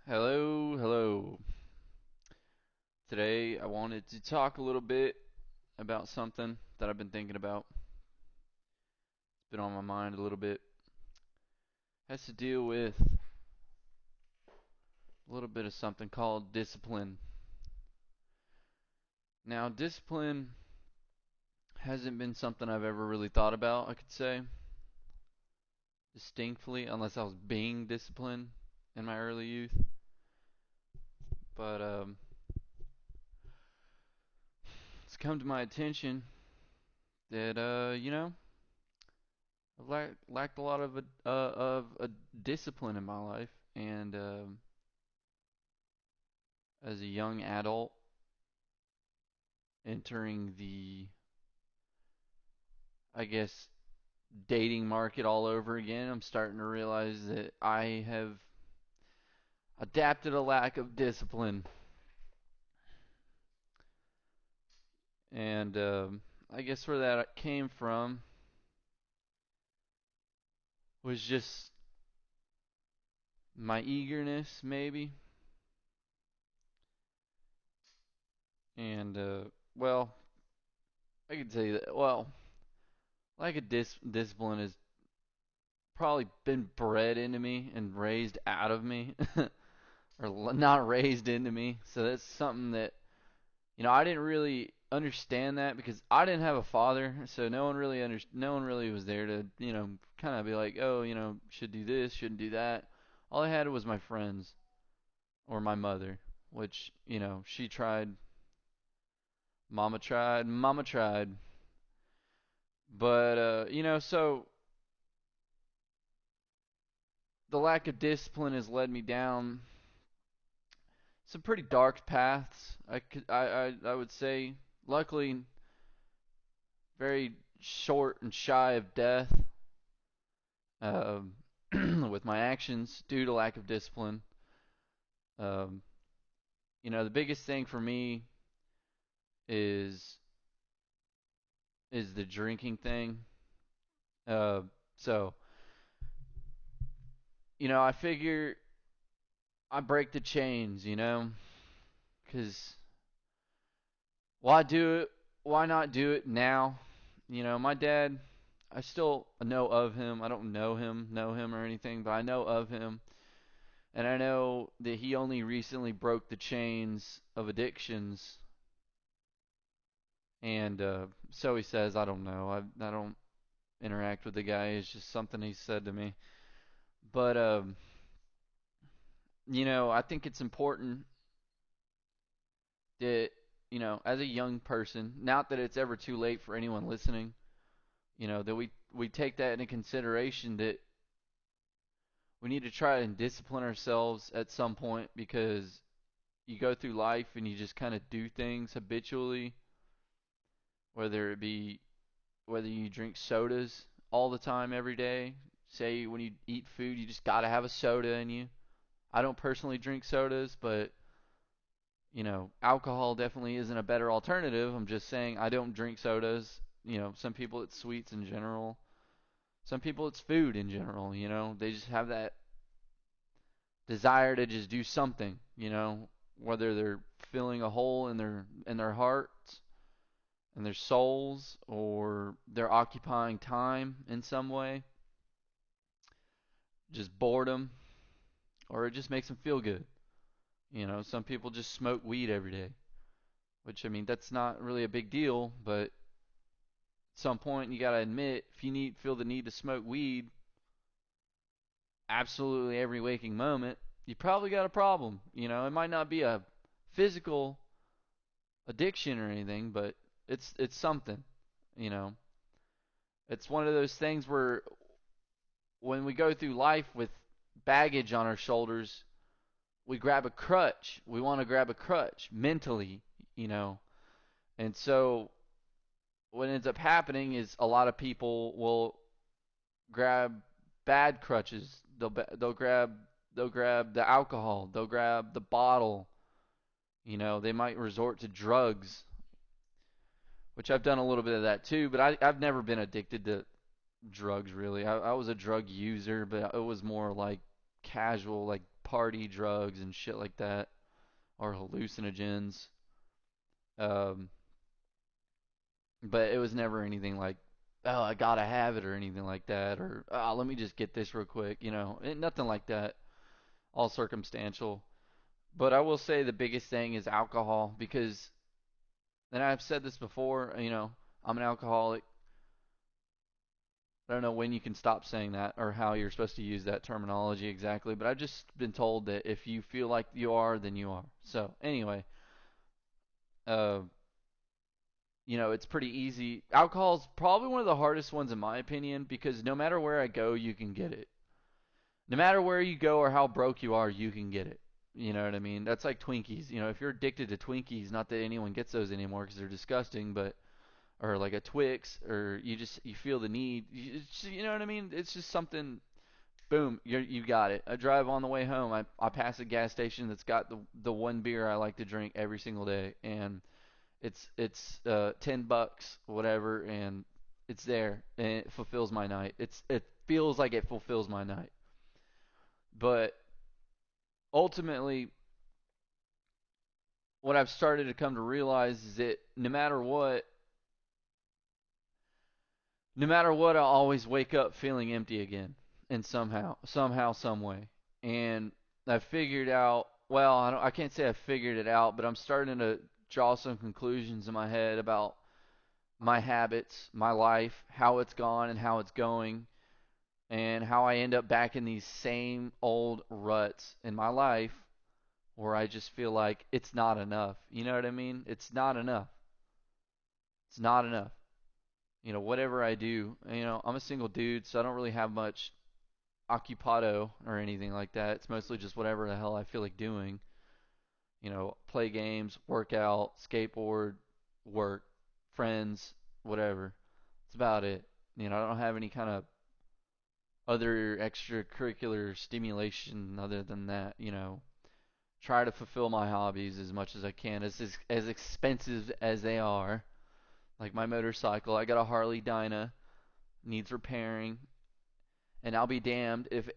Hello, hello. Today I wanted to talk a little bit about something that I've been thinking about. It's been on my mind a little bit. It has to deal with a little bit of something called discipline. Now, discipline hasn't been something I've ever really thought about, I could say, distinctly, unless I was being disciplined in my early youth. But it's come to my attention that I've lacked a lot of discipline in my life, and as a young adult entering the, I guess, dating market all over again, I'm starting to realize that I have adapted a lack of discipline, and I guess where that came from was just my eagerness, maybe, and well, I could say that. Well, lack of discipline has probably been bred into me and raised out of me, or not raised into me. So that's something that I didn't really understand that because I didn't have a father, so no one really was there to kind of be like, oh, should do this, shouldn't do that. All I had was my friends or my mother, which she tried, mama tried, but so the lack of discipline has led me down some pretty dark paths. I would say, luckily, very short and shy of death, um, with my actions due to lack of discipline. Um, the biggest thing for me is the drinking thing. Uh, so I figure I break the chains, because why do it? Why not do it now? My dad, I still know of him. I don't know him or anything, but I know of him. And I know that he only recently broke the chains of addictions. And so he says, I don't know. I don't interact with the guy. It's just something he said to me. But, I think it's important that, as a young person, not that it's ever too late for anyone listening, that we take that into consideration that we need to try and discipline ourselves at some point because you go through life and you just kind of do things habitually, whether it be whether you drink sodas all the time every day. Say when you eat food, you just gotta have a soda in you. I don't personally drink sodas, but alcohol definitely isn't a better alternative. I'm just saying I don't drink sodas. Some people it's sweets in general. Some people it's food in general. They just have that desire to just do something. Whether they're filling a hole in their hearts and their souls, or they're occupying time in some way, just boredom, or it just makes them feel good. Some people just smoke weed every day, which I mean that's not really a big deal, but at some point you gotta admit if you feel the need to smoke weed absolutely every waking moment, you probably got a problem. It might not be a physical addiction or anything, but it's something. You know, it's one of those things where when we go through life with baggage on our shoulders, we grab a crutch. We want to grab a crutch mentally, you know. And so what ends up happening is a lot of people will grab bad crutches. They'll grab the alcohol. They'll grab the bottle. They might resort to drugs, which I've done a little bit of that too. But I've never been addicted to drugs really. I was a drug user, but it was more like casual like party drugs and shit like that, or hallucinogens. Um, but it was never anything like, oh, I gotta have it or anything like that, or oh, let me just get this real quick, nothing like that. All circumstantial. But I will say the biggest thing is alcohol because, and I've said this before, I'm an alcoholic. I don't know when you can stop saying that or how you're supposed to use that terminology exactly, but I've just been told that if you feel like you are, then you are. So, anyway, uh, it's pretty easy. Alcohol's probably one of the hardest ones in my opinion because no matter where I go, you can get it. No matter where you go or how broke you are, you can get it. You know what I mean? That's like Twinkies. If you're addicted to Twinkies, not that anyone gets those anymore because they're disgusting, but or like a Twix, or you feel the need. You know what I mean? It's just something. Boom, you got it. I drive on the way home. I pass a gas station that's got the one beer I like to drink every single day, and it's $10, whatever, and it's there, and it fulfills my night. It feels like it fulfills my night, but ultimately, what I've started to come to realize is that no matter what, I always wake up feeling empty again, and somehow, some way. And I figured out. Well, I can't say I figured it out, but I'm starting to draw some conclusions in my head about my habits, my life, how it's gone and how it's going, and how I end up back in these same old ruts in my life where I just feel like it's not enough. You know what I mean? It's not enough. It's not enough. Whatever I do, I'm a single dude, so I don't really have much occupado or anything like that. It's mostly just whatever the hell I feel like doing. Play games, work out, skateboard, work, friends, whatever. That's about it. I don't have any kind of other extracurricular stimulation other than that. Try to fulfill my hobbies as much as I can, as expensive as they are. Like my motorcycle, I got a Harley Dyna, needs repairing, and I'll be damned if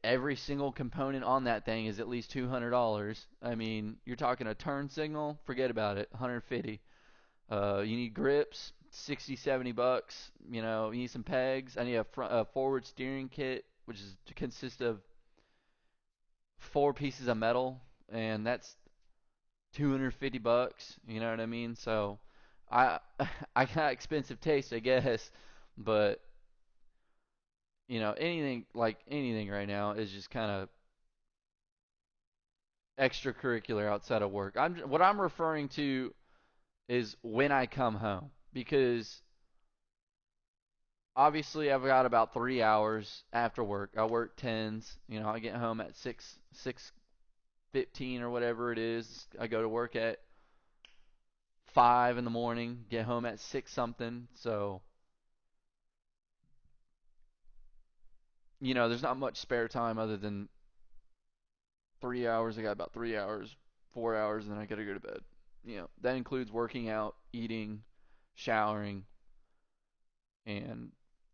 every single component on that thing is at least $200. I mean, you're talking a turn signal, forget about it, 150. You need grips, 60, $70. You need some pegs. I need a forward steering kit, which is to consist of 4 pieces of metal, and that's $250. You know what I mean? So, I I got expensive taste, I guess, but anything right now is just kind of extracurricular outside of work. What I'm referring to is when I come home because obviously I've got about 3 hours after work. I work tens. I get home at 6:15 or whatever it is. I go to work at 5 in the morning. Get home at 6 something. So there's not much spare time other than 3 hours. I got about 3 hours, 4 hours, and then I gotta go to bed. That includes working out, eating, showering, and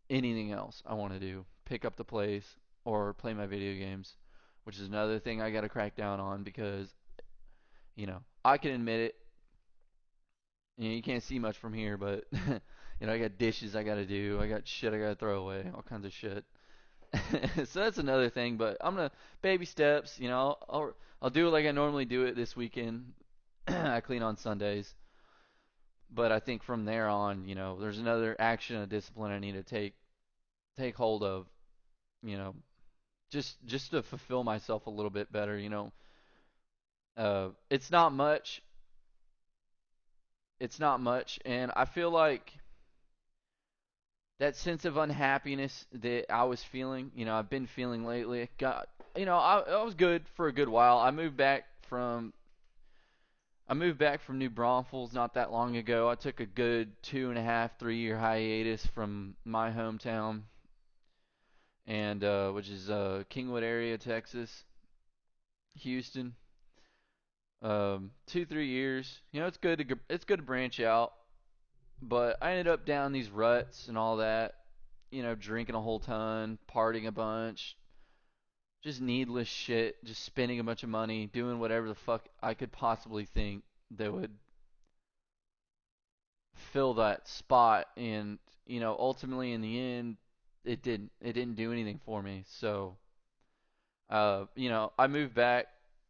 anything else I want to do. Pick up the place or play my video games, which is another thing I gotta crack down on because I can admit it. You can't see much from here, but I got dishes I gotta do. I got shit I gotta throw away, all kinds of shit. So that's another thing, but I'm gonna baby steps. I'll do it like I normally do it this weekend. I clean on Sundays, but I think from there on, there's another action and discipline I need to take hold of. You know, just to fulfill myself a little bit better. It's not much. It's not much, and I feel like that sense of unhappiness that I was feeling, I've been feeling lately. I was good for a good while. I moved back from New Braunfels not that long ago. I took a good 2.5, 3 year hiatus from my hometown, and which is Kingwood area, Texas, Houston. 2, 3 years. It's good to branch out, but I ended up down these ruts and all that. Drinking a whole ton, partying a bunch, just needless shit, just spending a bunch of money, doing whatever the fuck I could possibly think that would fill that spot. And ultimately in the end, it didn't do anything for me. So I moved back.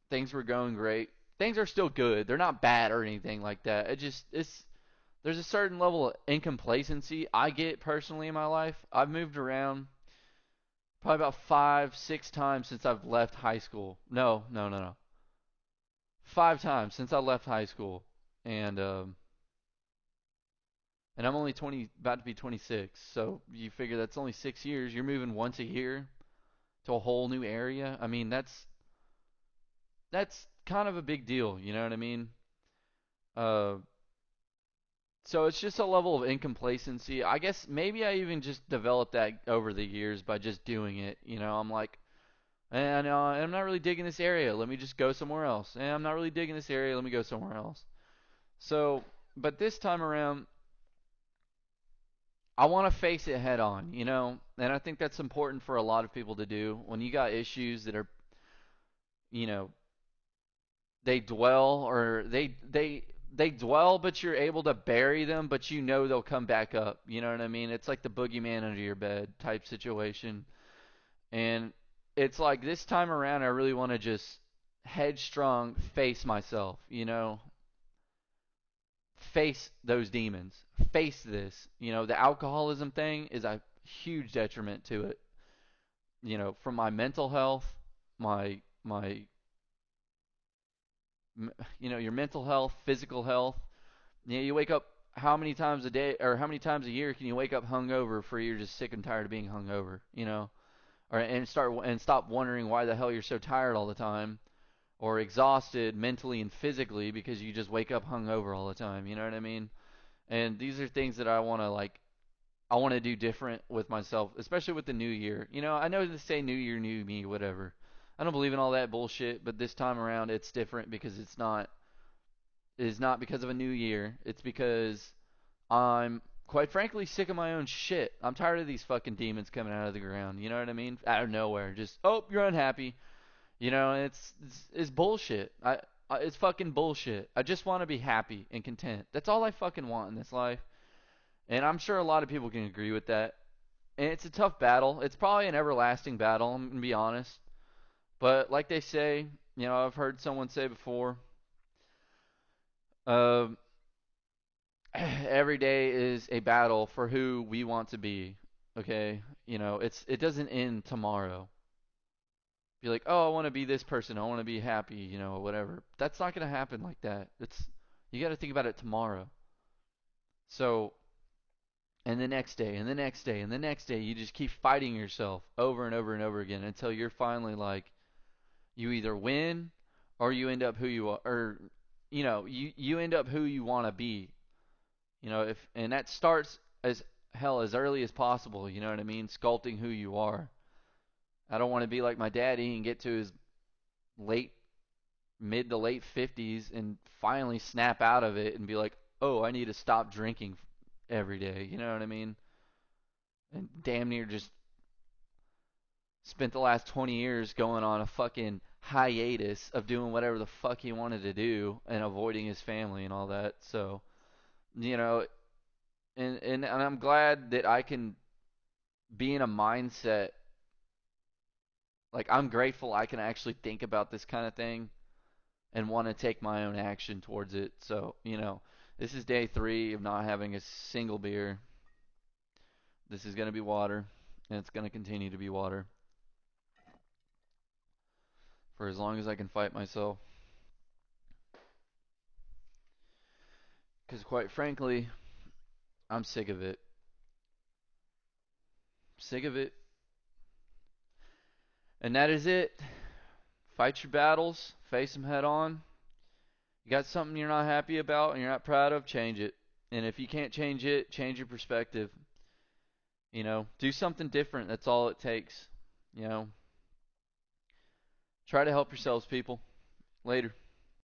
Things were going great. Things are still good. They're not bad or anything like that. It's there's a certain level of incomplacency I get personally in my life. I've moved around probably about 5, 6 times since I've left high school. No, no, no, no. 5 times since I left high school, and and I'm only 20, about to be 26. So you figure that's only 6 years. You're moving once a year to a whole new area. I mean, that's kind of a big deal. You know what I mean? Uh, so it's just a level of incomplacency. I guess maybe I even just developed that over the years by just doing it. I'm like, and I'm not really digging this area. Let me just go somewhere else. And I'm not really digging this area. Let me go somewhere else. So, but this time around, I want to face it head on, and I think that's important for a lot of people to do. When you got issues that are, you know, they dwell or they dwell, but you're able to bury them, but they'll come back up. You know what I mean? It's like the boogeyman under your bed type situation. And it's like this time around, I really want to just headstrong face myself, face those demons, face this. The alcoholism thing is a huge detriment to it. From my mental health, my your mental health, physical health. You wake up how many times a day or how many times a year can you wake up hungover for you're just sick and tired of being hungover, or and stop wondering why the hell you're so tired all the time or exhausted mentally and physically because you just wake up hungover all the time. You know what I mean? And these are things that I want to do different with myself, especially with the new year. I know they say new year, new me, whatever. I don't believe in all that bullshit, but this time around it's different because it is not because of a new year. It's because I'm quite frankly sick of my own shit. I'm tired of these fucking demons coming out of the ground. You know what I mean? Out of nowhere, just oh, you're unhappy. It's bullshit. It's fucking bullshit. I just want to be happy and content. That's all I fucking want in this life. And I'm sure a lot of people can agree with that. And it's a tough battle. It's probably an everlasting battle, I'm gonna be honest. But like they say, I've heard someone say before, uh, every day is a battle for who we want to be. Okay, it doesn't end tomorrow. Be like, oh, I want to be this person. I want to be happy. Whatever. That's not gonna happen like that. You got to think about it tomorrow. So, and the next day, and the next day, and the next day, you just keep fighting yourself over and over and over again until you're finally like, you either win or you end up who you are, or you end up who you want to be. If and that starts as hell as early as possible. You know what I mean? Sculpting who you are. I don't want to be like my daddy and get to his late mid to late 50s and finally snap out of it and be like, "Oh, I need to stop drinking every day." You know what I mean? And damn near just spent the last 20 years going on a fucking hiatus of doing whatever the fuck he wanted to do and avoiding his family and all that. So, you know, and I'm glad that I can be in a mindset like I'm grateful I can actually think about this kind of thing and want to take my own action towards it. So, this is day 3 of not having a single beer. This is going to be water, and it's going to continue to be water for as long as I can fight myself. Because, quite frankly, I'm sick of it. Sick of it. And that is it. Fight your battles, face them head on. You got something you're not happy about and you're not proud of, change it. And if you can't change it, change your perspective. Do something different. That's all it takes. You know, try to help yourselves, people. Later.